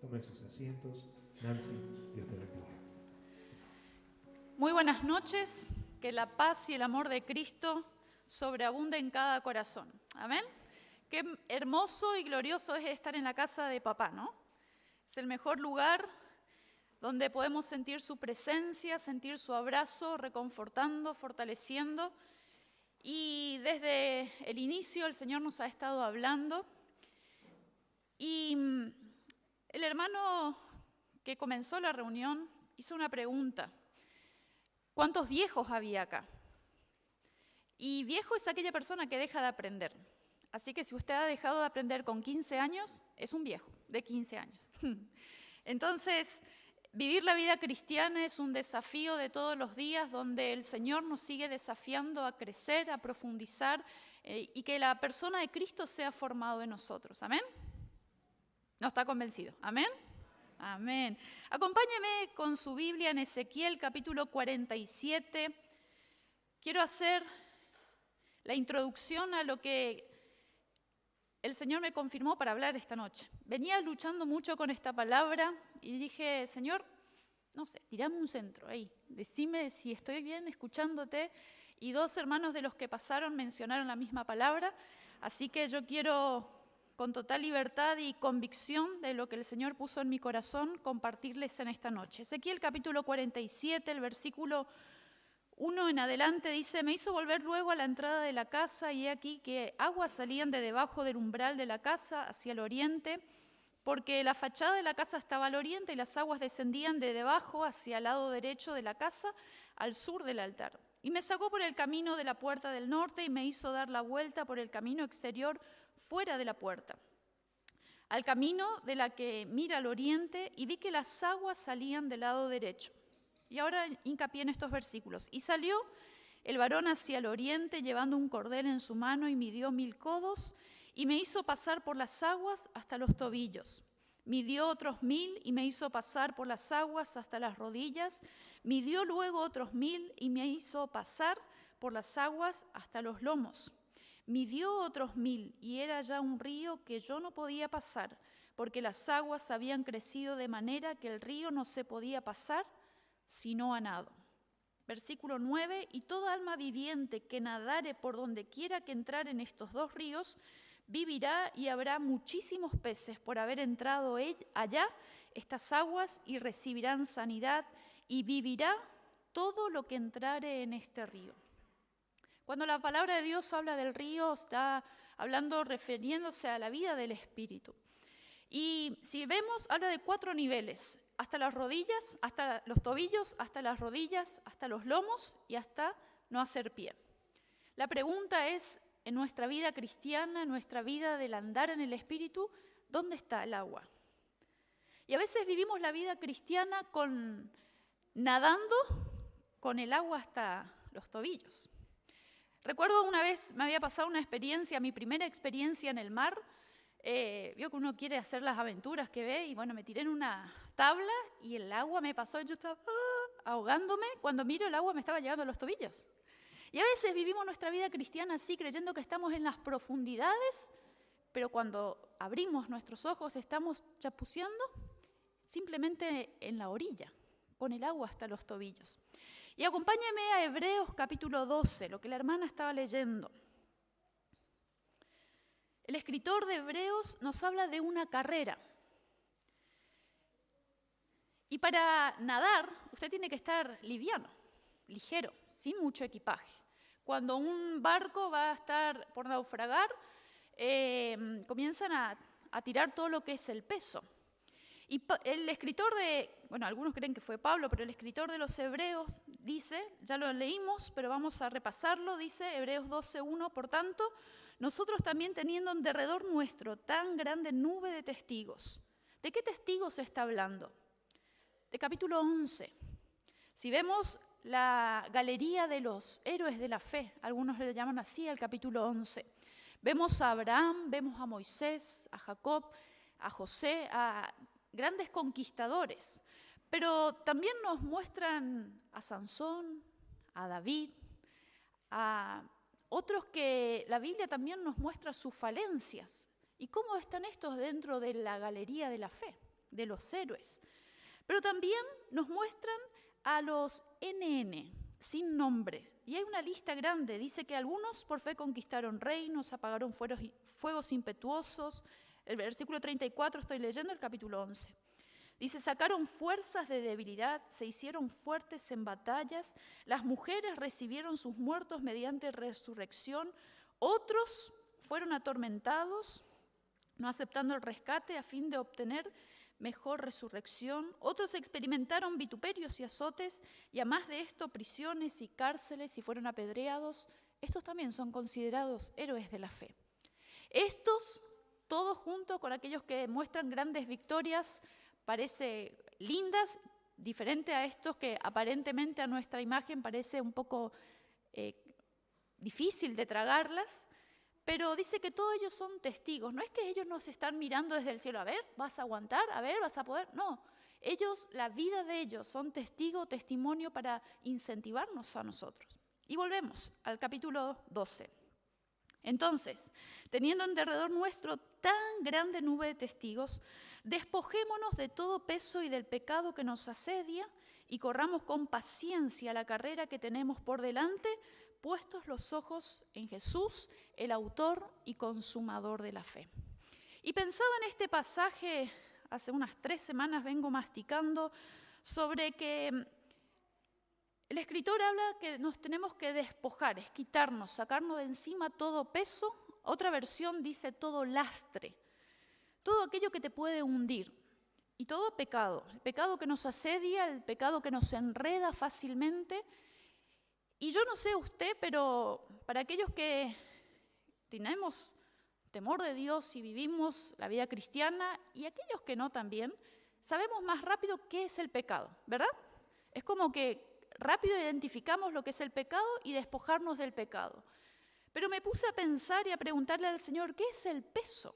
Tomen sus asientos. Nancy, Dios te bendiga. Muy buenas noches, que la paz y el amor de Cristo sobreabunde en cada corazón. Amén. Qué hermoso y glorioso es estar en la casa de papá, ¿no? Es el mejor lugar donde podemos sentir su presencia, sentir su abrazo, reconfortando, fortaleciendo. Y desde el inicio el Señor nos ha estado hablando. Y el hermano que comenzó la reunión hizo una pregunta. ¿Cuántos viejos había acá? Y viejo es aquella persona que deja de aprender. Así que si usted ha dejado de aprender con 15 años, es un viejo de 15 años. Entonces, vivir la vida cristiana es un desafío de todos los días donde el Señor nos sigue desafiando a crecer, a profundizar y que la persona de Cristo sea formado en nosotros. ¿Amén? ¿No está convencido? ¿Amén? Amén. Acompáñeme con su Biblia en Ezequiel capítulo 47. Quiero hacer la introducción a lo que el Señor me confirmó para hablar esta noche. Venía luchando mucho con esta palabra y dije, Señor, no sé, tirame un centro ahí. Decime si estoy bien escuchándote. Y dos hermanos de los que pasaron mencionaron la misma palabra. Así que yo quiero, con total libertad y convicción de lo que el Señor puso en mi corazón, compartirles en esta noche. Ezequiel capítulo 47, el versículo 1 en adelante dice, me hizo volver luego a la entrada de la casa y he aquí que aguas salían de debajo del umbral de la casa hacia el oriente, porque la fachada de la casa estaba al oriente y las aguas descendían de debajo hacia el lado derecho de la casa al sur del altar. Y me sacó por el camino de la puerta del norte y me hizo dar la vuelta por el camino exterior fuera de la puerta, al camino de la que mira al oriente, y vi que las aguas salían del lado derecho. Y ahora hincapié en estos versículos. Y salió el varón hacia el oriente llevando un cordel en su mano y midió 1000 codos y me hizo pasar por las aguas hasta los tobillos. Midió otros 1000 y me hizo pasar por las aguas hasta las rodillas. Midió luego otros 1000 y me hizo pasar por las aguas hasta los lomos. Midió otros 1000 y era ya un río que yo no podía pasar, porque las aguas habían crecido de manera que el río no se podía pasar sino a nado. Versículo 9, y toda alma viviente que nadare por donde quiera que entrar en estos dos ríos, vivirá y habrá muchísimos peces por haber entrado allá estas aguas y recibirán sanidad y vivirá todo lo que entrare en este río. Cuando la palabra de Dios habla del río, está hablando, refiriéndose a la vida del Espíritu. Y si vemos, habla de 4 niveles, hasta las rodillas, hasta los tobillos, hasta las rodillas, hasta los lomos y hasta no hacer pie. La pregunta es, en nuestra vida cristiana, en nuestra vida del andar en el Espíritu, ¿dónde está el agua? Y a veces vivimos la vida cristiana nadando con el agua hasta los tobillos. Recuerdo una vez me había pasado una experiencia, mi primera experiencia en el mar. Vio que uno quiere hacer las aventuras que ve y bueno, me tiré en una tabla y el agua me pasó y yo estaba ahogándome. Cuando miro el agua me estaba llegando a los tobillos. Y a veces vivimos nuestra vida cristiana así, creyendo que estamos en las profundidades, pero cuando abrimos nuestros ojos estamos chapuceando simplemente en la orilla, con el agua hasta los tobillos. Y acompáñame a Hebreos capítulo 12, lo que la hermana estaba leyendo. El escritor de Hebreos nos habla de una carrera. Y para nadar, usted tiene que estar liviano, ligero, sin mucho equipaje. Cuando un barco va a estar por naufragar, comienzan a tirar todo lo que es el peso. Y el escritor algunos creen que fue Pablo, pero el escritor de los Hebreos dice, ya lo leímos, pero vamos a repasarlo, dice Hebreos 12:1, por tanto, nosotros también teniendo en derredor nuestro tan grande nube de testigos. ¿De qué testigos se está hablando? De capítulo 11. Si vemos la galería de los héroes de la fe, algunos le llaman así al capítulo 11. Vemos a Abraham, vemos a Moisés, a Jacob, a José, a grandes conquistadores. Pero también nos muestran a Sansón, a David, a otros que la Biblia también nos muestra sus falencias. ¿Y cómo están estos dentro de la galería de la fe? de los héroes. Pero también nos muestran a los NN, sin nombre. Y hay una lista grande. Dice que algunos por fe conquistaron reinos, apagaron fuegos impetuosos. El versículo 34 estoy leyendo, el capítulo 11. Dice, sacaron fuerzas de debilidad, se hicieron fuertes en batallas, las mujeres recibieron sus muertos mediante resurrección, otros fueron atormentados, no aceptando el rescate a fin de obtener mejor resurrección, otros experimentaron vituperios y azotes, y además de esto prisiones y cárceles y fueron apedreados. Estos también son considerados héroes de la fe. Estos, todos junto con aquellos que muestran grandes victorias, parece lindas, diferente a estos que aparentemente a nuestra imagen parece un poco difícil de tragarlas, pero dice que todos ellos son testigos. No es que ellos nos están mirando desde el cielo, a ver, ¿vas a aguantar? A ver, ¿vas a poder? No, ellos, la vida de ellos son testimonio para incentivarnos a nosotros. Y volvemos al capítulo 12. Entonces, teniendo en derredor nuestro tan grande nube de testigos, despojémonos de todo peso y del pecado que nos asedia y corramos con paciencia la carrera que tenemos por delante, puestos los ojos en Jesús, el autor y consumador de la fe. Y pensaba en este pasaje, hace unas 3 semanas vengo masticando, sobre que el escritor habla que nos tenemos que despojar, es quitarnos, sacarnos de encima todo peso. Otra versión dice todo lastre, todo aquello que te puede hundir. Y todo pecado, el pecado que nos asedia, el pecado que nos enreda fácilmente. Y yo no sé usted, pero para aquellos que tenemos temor de Dios y vivimos la vida cristiana, y aquellos que no también, sabemos más rápido qué es el pecado, ¿verdad? Es como que rápido identificamos lo que es el pecado y despojarnos del pecado. Pero me puse a pensar y a preguntarle al Señor, ¿qué es el peso?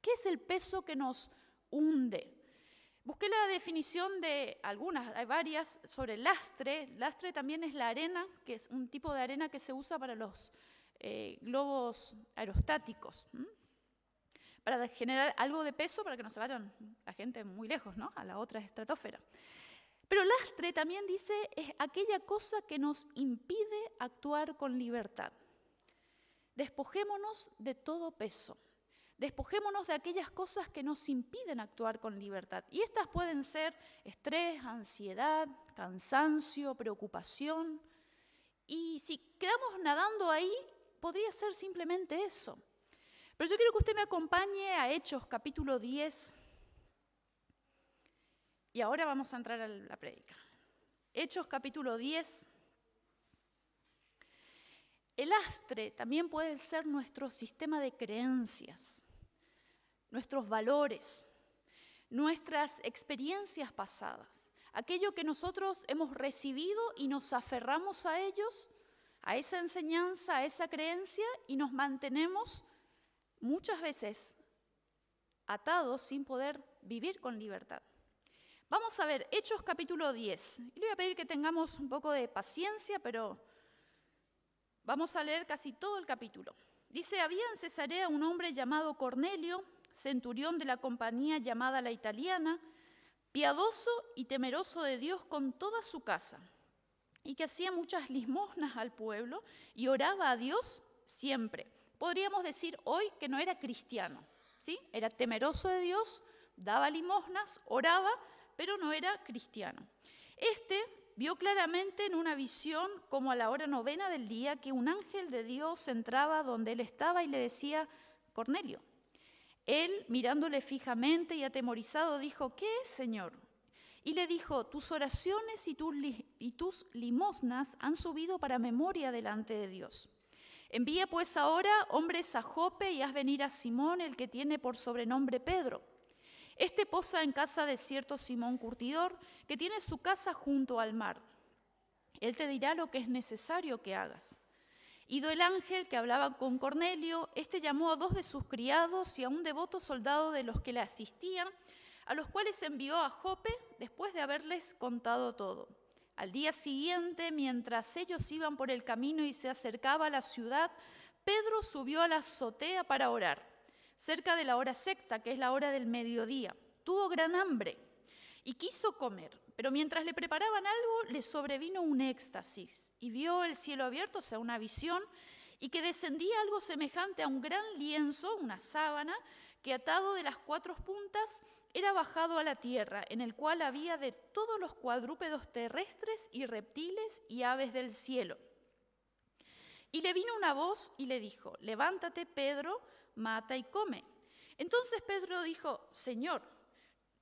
¿Qué es el peso que nos hunde? Busqué la definición de algunas, hay varias, sobre el lastre. Lastre también es la arena, que es un tipo de arena que se usa para los globos aerostáticos, para generar algo de peso para que no se vayan la gente muy lejos, ¿no? A la otra estratosfera. Pero lastre también dice es aquella cosa que nos impide actuar con libertad. Despojémonos de todo peso. Despojémonos de aquellas cosas que nos impiden actuar con libertad. Y estas pueden ser estrés, ansiedad, cansancio, preocupación. Y si quedamos nadando ahí, podría ser simplemente eso. Pero yo quiero que usted me acompañe a Hechos capítulo 10. Y ahora vamos a entrar a la prédica. Hechos capítulo 10. El lastre también puede ser nuestro sistema de creencias, nuestros valores, nuestras experiencias pasadas, aquello que nosotros hemos recibido y nos aferramos a ellos, a esa enseñanza, a esa creencia, y nos mantenemos muchas veces atados sin poder vivir con libertad. Vamos a ver Hechos capítulo 10. Y le voy a pedir que tengamos un poco de paciencia, pero vamos a leer casi todo el capítulo. Dice, había en Cesarea un hombre llamado Cornelio, centurión de la compañía llamada La Italiana, piadoso y temeroso de Dios con toda su casa, y que hacía muchas limosnas al pueblo y oraba a Dios siempre. Podríamos decir hoy que no era cristiano, ¿sí? Era temeroso de Dios, daba limosnas, oraba, pero no era cristiano. Este vio claramente en una visión, como a la hora 9 del día, que un ángel de Dios entraba donde él estaba y le decía, Cornelio. Él, mirándole fijamente y atemorizado, dijo, ¿qué es, Señor? Y le dijo, tus oraciones y tus limosnas han subido para memoria delante de Dios. Envía pues ahora hombres a Jope y haz venir a Simón, el que tiene por sobrenombre Pedro. Este posa en casa de cierto Simón curtidor, que tiene su casa junto al mar. Él te dirá lo que es necesario que hagas. Ido el ángel que hablaba con Cornelio, este llamó a 2 de sus criados y a un devoto soldado de los que le asistían, a los cuales envió a Jope después de haberles contado todo. Al día siguiente, mientras ellos iban por el camino y se acercaba a la ciudad, Pedro subió a la azotea para orar, cerca de la hora sexta, que es la hora del mediodía. tuvo gran hambre y quiso comer, pero mientras le preparaban algo, le sobrevino un éxtasis y vio el cielo abierto, o sea, una visión, y que descendía algo semejante a un gran lienzo, una sábana, que atado de las 4 puntas era bajado a la tierra, en el cual había de todos los cuadrúpedos terrestres y reptiles y aves del cielo. Y le vino una voz y le dijo: levántate, Pedro, mata y come. Entonces Pedro dijo: Señor,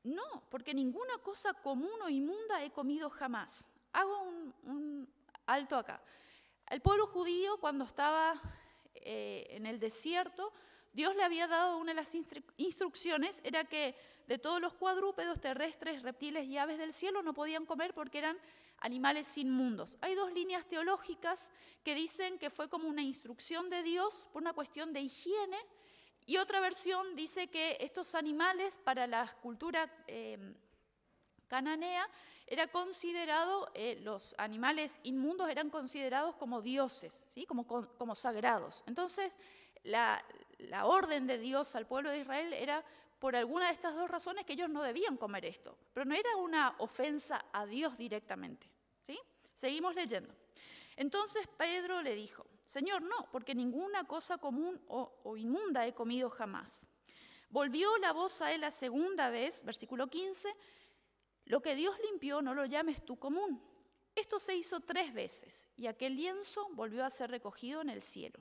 no, porque ninguna cosa común o inmunda he comido jamás. Hago un alto acá. El pueblo judío, cuando estaba en el desierto, Dios le había dado una de las instrucciones, era que de todos los cuadrúpedos terrestres, reptiles y aves del cielo no podían comer porque eran animales inmundos. Hay 2 líneas teológicas que dicen que fue como una instrucción de Dios por una cuestión de higiene, y otra versión dice que estos animales para la cultura cananea era considerado, los animales inmundos eran considerados como dioses, ¿sí? como sagrados. Entonces la orden de Dios al pueblo de Israel era por alguna de estas 2 razones que ellos no debían comer esto, pero no era una ofensa a Dios directamente, ¿sí? Seguimos leyendo. Entonces Pedro le dijo: Señor, no, porque ninguna cosa común o inmunda he comido jamás. Volvió la voz a él la segunda vez, versículo 15, lo que Dios limpió no lo llames tú común. Esto se hizo 3 veces, y aquel lienzo volvió a ser recogido en el cielo.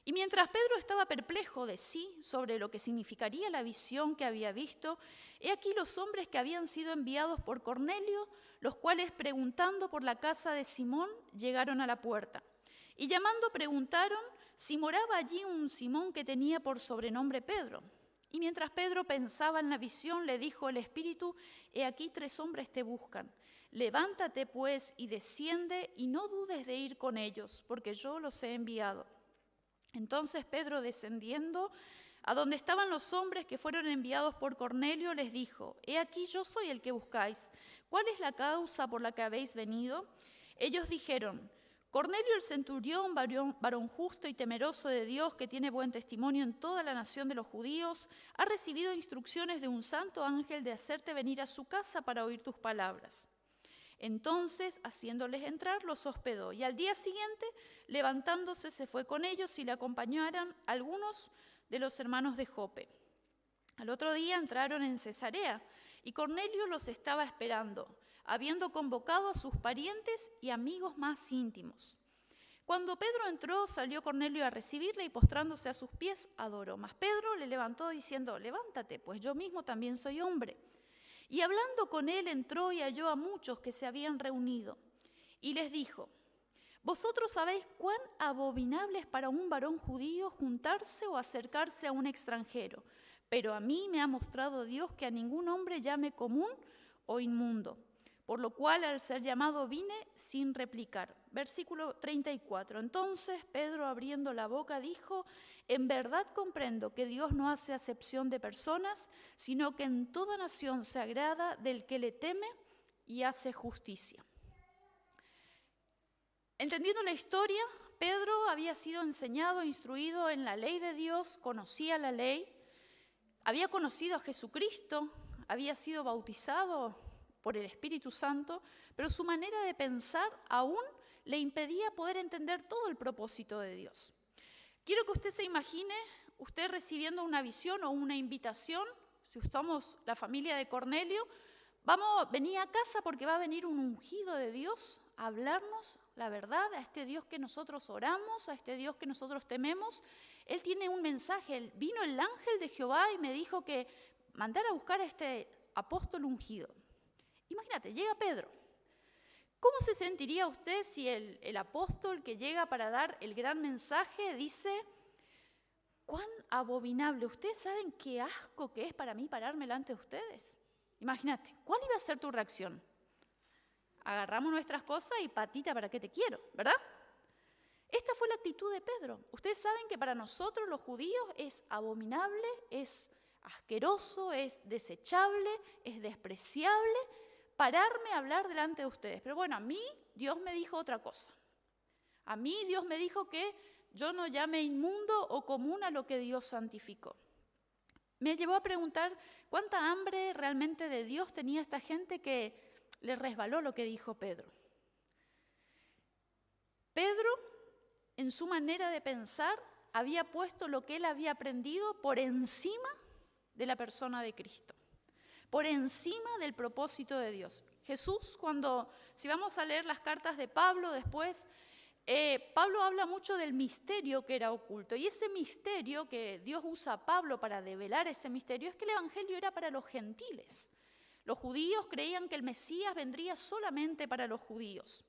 Y mientras Pedro estaba perplejo de sí sobre lo que significaría la visión que había visto, he aquí los hombres que habían sido enviados por Cornelio, los cuales preguntando por la casa de Simón, llegaron a la puerta. Y llamando preguntaron si moraba allí un Simón que tenía por sobrenombre Pedro. Y mientras Pedro pensaba en la visión, le dijo el Espíritu: he aquí 3 hombres te buscan. Levántate pues y desciende y no dudes de ir con ellos, porque yo los he enviado. Entonces Pedro, descendiendo a donde estaban los hombres que fueron enviados por Cornelio, les dijo: he aquí yo soy el que buscáis. ¿Cuál es la causa por la que habéis venido? Ellos dijeron: Cornelio el centurión, varón justo y temeroso de Dios, que tiene buen testimonio en toda la nación de los judíos, ha recibido instrucciones de un santo ángel de hacerte venir a su casa para oír tus palabras. Entonces, haciéndoles entrar, los hospedó, y al día siguiente, levantándose, se fue con ellos y le acompañaron algunos de los hermanos de Jope. Al otro día entraron en Cesarea, y Cornelio los estaba esperando, habiendo convocado a sus parientes y amigos más íntimos. Cuando Pedro entró, salió Cornelio a recibirle y postrándose a sus pies, adoró. Mas Pedro le levantó diciendo: levántate, pues yo mismo también soy hombre. Y hablando con él, entró y halló a muchos que se habían reunido. Y les dijo: vosotros sabéis cuán abominable es para un varón judío juntarse o acercarse a un extranjero, pero a mí me ha mostrado Dios que a ningún hombre llame común o inmundo. Por lo cual, al ser llamado, vine sin replicar. Versículo 34. Entonces Pedro, abriendo la boca, dijo: en verdad comprendo que Dios no hace acepción de personas, sino que en toda nación se agrada del que le teme y hace justicia. Entendiendo la historia, Pedro había sido enseñado, instruido en la ley de Dios, conocía la ley, había conocido a Jesucristo, había sido bautizado por el Espíritu Santo, pero su manera de pensar aún le impedía poder entender todo el propósito de Dios. Quiero que usted se imagine, usted recibiendo una visión o una invitación, si somos la familia de Cornelio, vení a casa porque va a venir un ungido de Dios a hablarnos la verdad, a este Dios que nosotros oramos, a este Dios que nosotros tememos. Él tiene un mensaje, vino el ángel de Jehová y me dijo que mandara a buscar a este apóstol ungido. Imagínate, llega Pedro. ¿Cómo se sentiría usted si el apóstol que llega para dar el gran mensaje dice: cuán abominable, ustedes saben qué asco que es para mí pararme delante de ustedes? Imagínate, ¿cuál iba a ser tu reacción? Agarramos nuestras cosas y patita, ¿para qué te quiero? ¿Verdad? Esta fue la actitud de Pedro. Ustedes saben que para nosotros los judíos es abominable, es asqueroso, es desechable, es despreciable pararme a hablar delante de ustedes. Pero bueno, a mí Dios me dijo otra cosa. A mí Dios me dijo que yo no llame inmundo o común a lo que Dios santificó. me llevó a preguntar cuánta hambre realmente de Dios tenía esta gente que le resbaló lo que dijo Pedro. Pedro, en su manera de pensar, había puesto lo que él había aprendido por encima de la persona de Cristo, por encima del propósito de Dios. Jesús, si vamos a leer las cartas de Pablo después, Pablo habla mucho del misterio que era oculto, y ese misterio que Dios usa a Pablo para develar ese misterio es que el evangelio era para los gentiles. Los judíos creían que el Mesías vendría solamente para los judíos.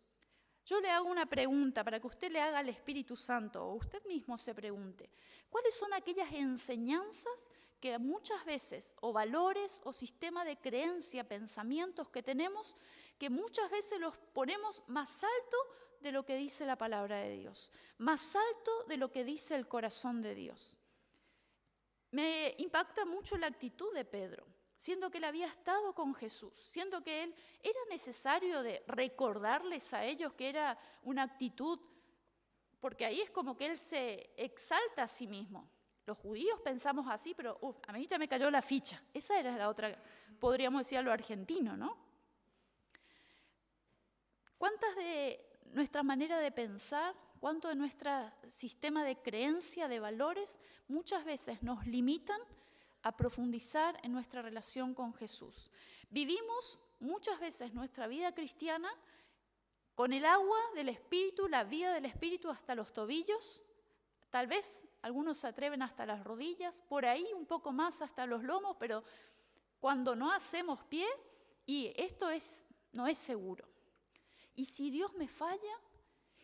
Yo le hago una pregunta para que usted le haga al Espíritu Santo, o usted mismo se pregunte, ¿cuáles son aquellas enseñanzas que muchas veces, o valores, o sistema de creencia, pensamientos que tenemos, que muchas veces los ponemos más alto de lo que dice la palabra de Dios, más alto de lo que dice el corazón de Dios? Me impacta mucho la actitud de Pedro, siendo que él había estado con Jesús, siendo que él era necesario de recordarles a ellos que era una actitud, porque ahí es como que él se exalta a sí mismo. Los judíos pensamos así, pero a mí ya me cayó la ficha. Esa era la otra, podríamos decir a lo argentino, ¿no? ¿Cuántas de nuestra manera de pensar, cuánto de nuestro sistema de creencia, de valores, muchas veces nos limitan a profundizar en nuestra relación con Jesús? Vivimos muchas veces nuestra vida cristiana con el agua del Espíritu, la vida del Espíritu hasta los tobillos, tal vez algunos se atreven hasta las rodillas, por ahí un poco más hasta los lomos, pero cuando no hacemos pie, y esto no es seguro. ¿Y si Dios me falla?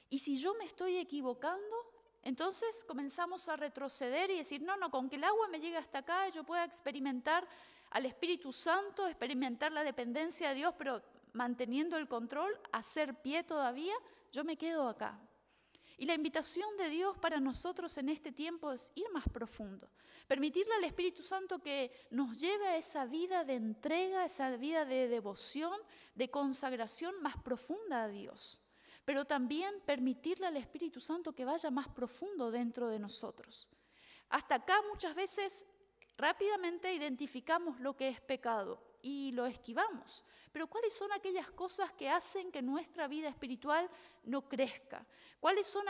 ¿Y si yo me estoy equivocando? Entonces comenzamos a retroceder y decir, no, con que el agua me llegue hasta acá y yo pueda experimentar al Espíritu Santo, experimentar la dependencia de Dios, pero manteniendo el control, hacer pie todavía, yo me quedo acá. Y la invitación de Dios para nosotros en este tiempo es ir más profundo, permitirle al Espíritu Santo que nos lleve a esa vida de entrega, esa vida de devoción, de consagración más profunda a Dios. Pero también permitirle al Espíritu Santo que vaya más profundo dentro de nosotros. Hasta acá muchas veces rápidamente identificamos lo que es pecado y lo esquivamos. Pero ¿cuáles son aquellas cosas que hacen que nuestra vida espiritual no crezca? ¿Cuáles son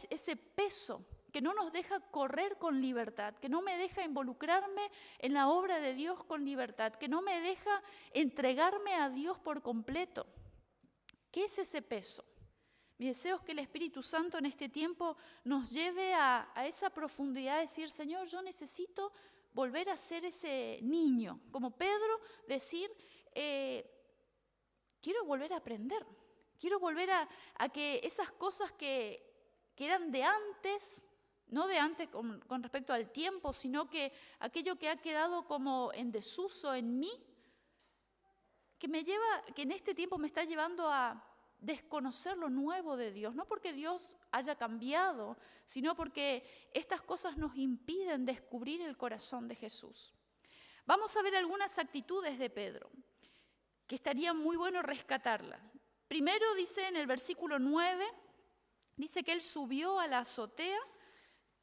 ese peso que no nos deja correr con libertad, que no me deja involucrarme en la obra de Dios con libertad, que no me deja entregarme a Dios por completo? ¿Qué es ese peso? Mi deseo es que el Espíritu Santo en este tiempo nos lleve a esa profundidad de decir, Señor, yo necesito volver a ser ese niño. Como Pedro, decir, quiero volver a aprender. Quiero volver a que esas cosas que eran de antes, no de antes con respecto al tiempo, sino que aquello que ha quedado como en desuso en mí, que en este tiempo me está llevando a desconocer lo nuevo de Dios, no porque Dios haya cambiado, sino porque estas cosas nos impiden descubrir el corazón de Jesús. Vamos a ver algunas actitudes de Pedro, que estaría muy bueno rescatarlas. Primero dice en el versículo 9, dice que él subió a la azotea.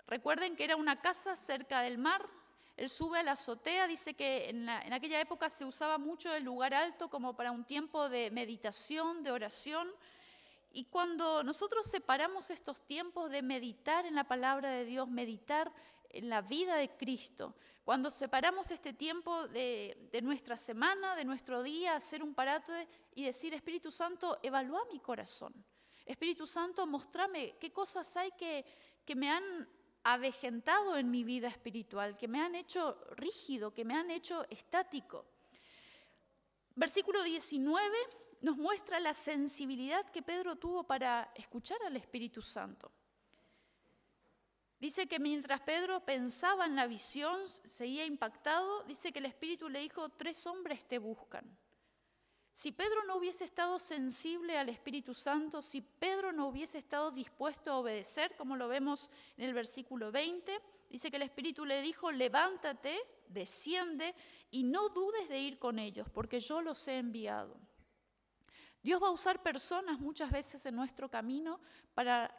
Recuerden que era una casa cerca del mar. Él sube a la azotea, dice que en aquella época se usaba mucho el lugar alto como para un tiempo de meditación, de oración. Y cuando nosotros separamos estos tiempos de meditar en la palabra de Dios, meditar en la vida de Cristo, cuando separamos este tiempo de nuestra semana, de nuestro día, hacer un parate y decir, Espíritu Santo, evalúa mi corazón. Espíritu Santo, mostrame qué cosas hay que me han avejentado en mi vida espiritual, que me han hecho rígido, que me han hecho estático. Versículo 19 nos muestra la sensibilidad que Pedro tuvo para escuchar al Espíritu Santo. Dice que mientras Pedro pensaba en la visión, seguía impactado, dice que el Espíritu le dijo, 3 hombres te buscan. Si Pedro no hubiese estado sensible al Espíritu Santo, si Pedro no hubiese estado dispuesto a obedecer, como lo vemos en el versículo 20, dice que el Espíritu le dijo, levántate, desciende y no dudes de ir con ellos, porque yo los he enviado. Dios va a usar personas muchas veces en nuestro camino para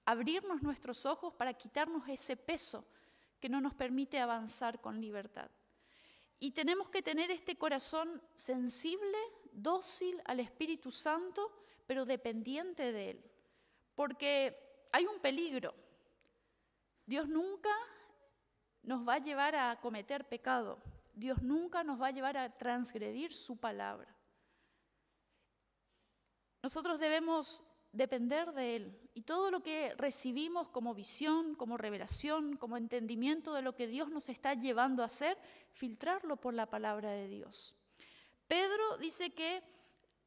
abrirnos nuestros ojos, para quitarnos ese peso que no nos permite avanzar con libertad. Y tenemos que tener este corazón sensible, dócil al Espíritu Santo, pero dependiente de Él. Porque hay un peligro. Dios nunca nos va a llevar a cometer pecado. Dios nunca nos va a llevar a transgredir su palabra. Nosotros debemos depender de Él. Y todo lo que recibimos como visión, como revelación, como entendimiento de lo que Dios nos está llevando a hacer, filtrarlo por la palabra de Dios. Pedro dice que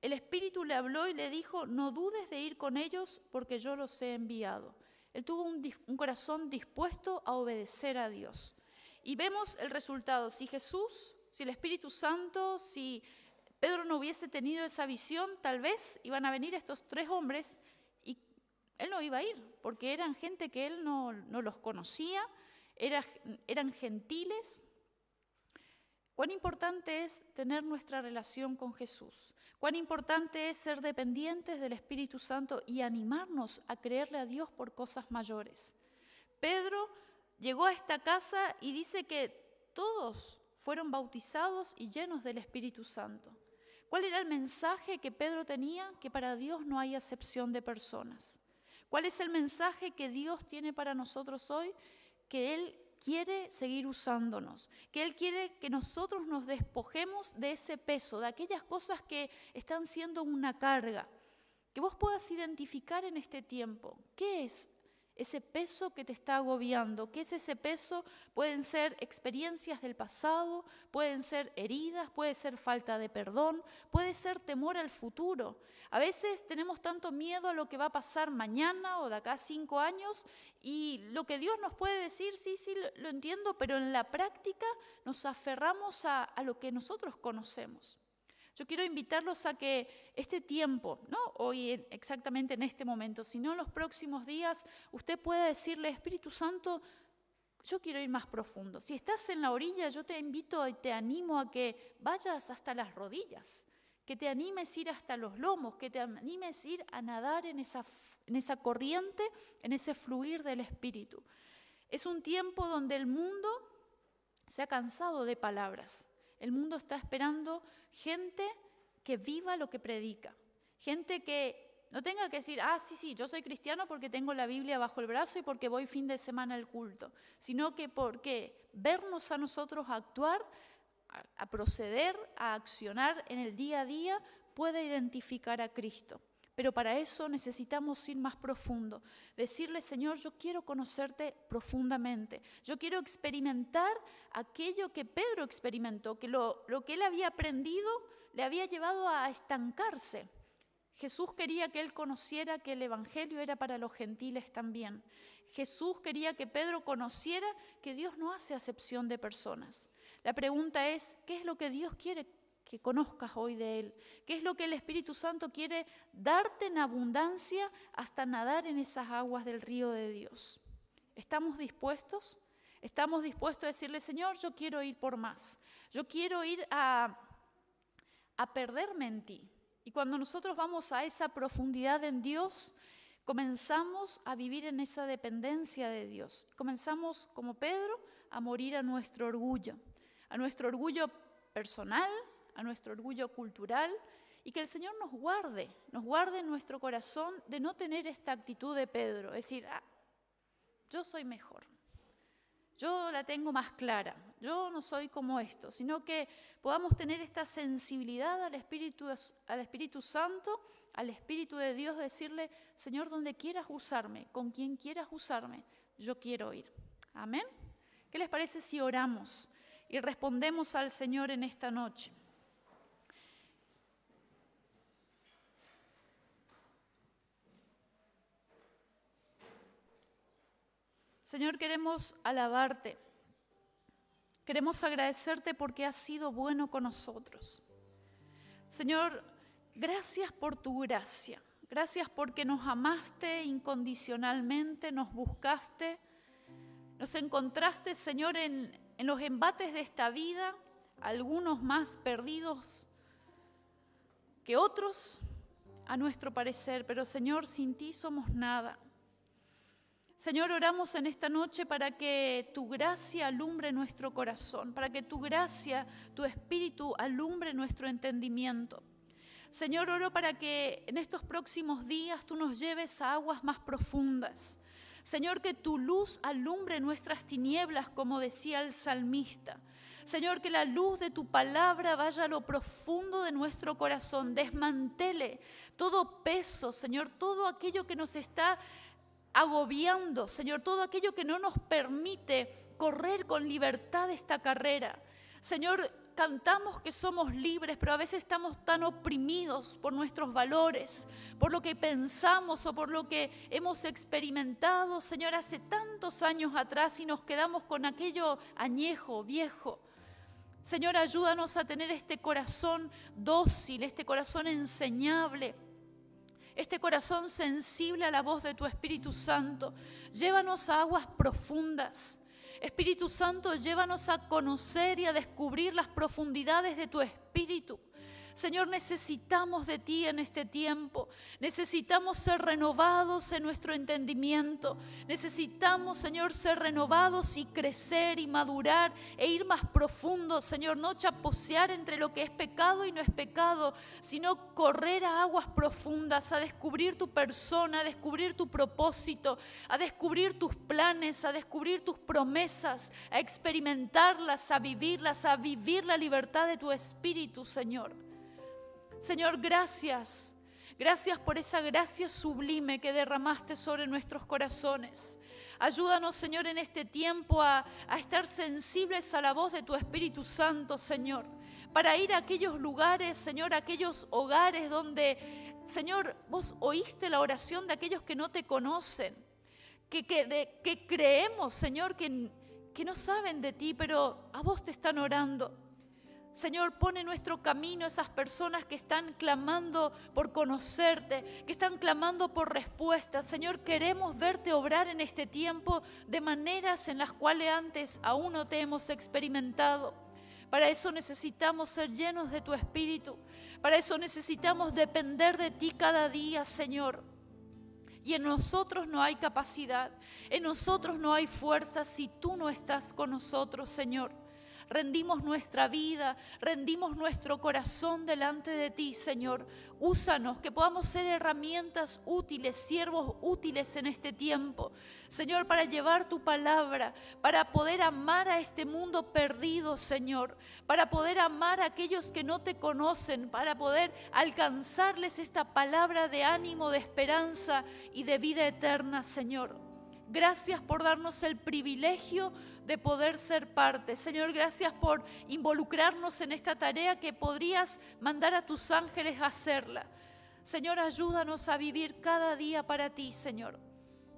el Espíritu le habló y le dijo, no dudes de ir con ellos porque yo los he enviado. Él tuvo un corazón dispuesto a obedecer a Dios. Y vemos el resultado. Si el Espíritu Santo, si Pedro no hubiese tenido esa visión, tal vez iban a venir estos 3 hombres y él no iba a ir, porque eran gente que él no los conocía, eran gentiles. Cuán importante es tener nuestra relación con Jesús. Cuán importante es ser dependientes del Espíritu Santo y animarnos a creerle a Dios por cosas mayores. Pedro llegó a esta casa y dice que todos fueron bautizados y llenos del Espíritu Santo. ¿Cuál era el mensaje que Pedro tenía? Que para Dios no hay acepción de personas. ¿Cuál es el mensaje que Dios tiene para nosotros hoy? Que Él quiere seguir usándonos, que Él quiere que nosotros nos despojemos de ese peso, de aquellas cosas que están siendo una carga, que vos puedas identificar en este tiempo. ¿Qué es ese peso que te está agobiando? ¿Qué es ese peso? Pueden ser experiencias del pasado, pueden ser heridas, puede ser falta de perdón, puede ser temor al futuro. A veces tenemos tanto miedo a lo que va a pasar mañana o de acá a 5 años y lo que Dios nos puede decir, sí, lo entiendo, pero en la práctica nos aferramos a lo que nosotros conocemos. Yo quiero invitarlos a que este tiempo, no hoy exactamente en este momento, sino en los próximos días, usted pueda decirle, Espíritu Santo, yo quiero ir más profundo. Si estás en la orilla, yo te invito y te animo a que vayas hasta las rodillas, que te animes a ir hasta los lomos, que te animes a ir a nadar en esa corriente, en ese fluir del Espíritu. Es un tiempo donde el mundo se ha cansado de palabras. El mundo está esperando gente que viva lo que predica. Gente que no tenga que decir, sí, yo soy cristiano porque tengo la Biblia bajo el brazo y porque voy fin de semana al culto. Sino que porque vernos a nosotros actuar, a proceder, a accionar en el día a día, puede identificar a Cristo. Pero para eso necesitamos ir más profundo. Decirle, Señor, yo quiero conocerte profundamente. Yo quiero experimentar aquello que Pedro experimentó, que lo que él había aprendido le había llevado a estancarse. Jesús quería que él conociera que el Evangelio era para los gentiles también. Jesús quería que Pedro conociera que Dios no hace acepción de personas. La pregunta es, ¿qué es lo que Dios quiere que conozcas hoy de Él? ¿Qué es lo que el Espíritu Santo quiere darte en abundancia hasta nadar en esas aguas del río de Dios? ¿Estamos dispuestos? ¿Estamos dispuestos a decirle, Señor, yo quiero ir por más? Yo quiero ir a perderme en ti. Y cuando nosotros vamos a esa profundidad en Dios, comenzamos a vivir en esa dependencia de Dios. Comenzamos, como Pedro, a morir a nuestro orgullo personal, a nuestro orgullo cultural, y que el Señor nos guarde en nuestro corazón de no tener esta actitud de Pedro, es decir, yo soy mejor, yo la tengo más clara, yo no soy como esto, sino que podamos tener esta sensibilidad al Espíritu Santo, al Espíritu de Dios, decirle, Señor, donde quieras usarme, con quien quieras usarme, yo quiero ir. Amén. ¿Qué les parece si oramos y respondemos al Señor en esta noche? Señor, queremos alabarte, queremos agradecerte porque has sido bueno con nosotros. Señor, gracias por tu gracia, gracias porque nos amaste incondicionalmente, nos buscaste, nos encontraste, Señor, en los embates de esta vida, algunos más perdidos que otros, a nuestro parecer, pero Señor, sin ti somos nada. Señor, oramos en esta noche para que tu gracia alumbre nuestro corazón, para que tu gracia, tu Espíritu alumbre nuestro entendimiento. Señor, oro para que en estos próximos días tú nos lleves a aguas más profundas. Señor, que tu luz alumbre nuestras tinieblas, como decía el salmista. Señor, que la luz de tu palabra vaya a lo profundo de nuestro corazón, desmantele todo peso, Señor, todo aquello que nos está agobiando, Señor, todo aquello que no nos permite correr con libertad esta carrera. Señor, cantamos que somos libres, pero a veces estamos tan oprimidos por nuestros valores, por lo que pensamos o por lo que hemos experimentado, Señor, hace tantos años atrás y nos quedamos con aquello añejo, viejo. Señor, ayúdanos a tener este corazón dócil, este corazón enseñable, este corazón sensible a la voz de tu Espíritu Santo. Llévanos a aguas profundas. Espíritu Santo, llévanos a conocer y a descubrir las profundidades de tu Espíritu. Señor, necesitamos de ti en este tiempo. Necesitamos ser renovados en nuestro entendimiento. Necesitamos, Señor, ser renovados y crecer y madurar e ir más profundo, Señor. No chaposear entre lo que es pecado y no es pecado, sino correr a aguas profundas, a descubrir tu persona, a descubrir tu propósito, a descubrir tus planes, a descubrir tus promesas, a experimentarlas, a vivir la libertad de tu Espíritu, Señor. Señor, gracias. Gracias por esa gracia sublime que derramaste sobre nuestros corazones. Ayúdanos, Señor, en este tiempo a estar sensibles a la voz de tu Espíritu Santo, Señor. Para ir a aquellos lugares, Señor, a aquellos hogares donde, Señor, vos oíste la oración de aquellos que no te conocen. Que creemos, Señor, que no saben de ti, pero a vos te están orando. Señor, pone en nuestro camino esas personas que están clamando por conocerte, que están clamando por respuestas. Señor, queremos verte obrar en este tiempo de maneras en las cuales antes aún no te hemos experimentado. Para eso necesitamos ser llenos de tu Espíritu. Para eso necesitamos depender de ti cada día, Señor. Y en nosotros no hay capacidad, en nosotros no hay fuerza si tú no estás con nosotros, Señor. Rendimos nuestra vida, rendimos nuestro corazón delante de ti, Señor. Úsanos, que podamos ser herramientas útiles, siervos útiles en este tiempo. Señor, para llevar tu palabra, para poder amar a este mundo perdido, Señor. Para poder amar a aquellos que no te conocen, para poder alcanzarles esta palabra de ánimo, de esperanza y de vida eterna, Señor. Gracias por darnos el privilegio de poder ser parte. Señor, gracias por involucrarnos en esta tarea que podrías mandar a tus ángeles a hacerla. Señor, ayúdanos a vivir cada día para ti, Señor.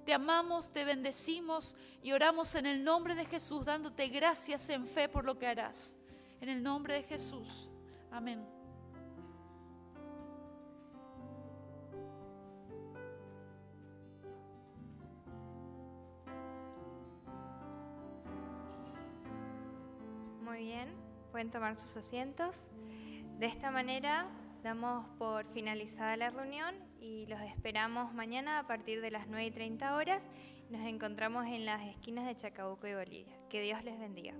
Te amamos, te bendecimos y oramos en el nombre de Jesús, dándote gracias en fe por lo que harás. En el nombre de Jesús. Amén. Muy bien, pueden tomar sus asientos. De esta manera damos por finalizada la reunión y los esperamos mañana a partir de las 9:30 horas. Nos encontramos en las esquinas de Chacabuco y Bolivia. Que Dios les bendiga.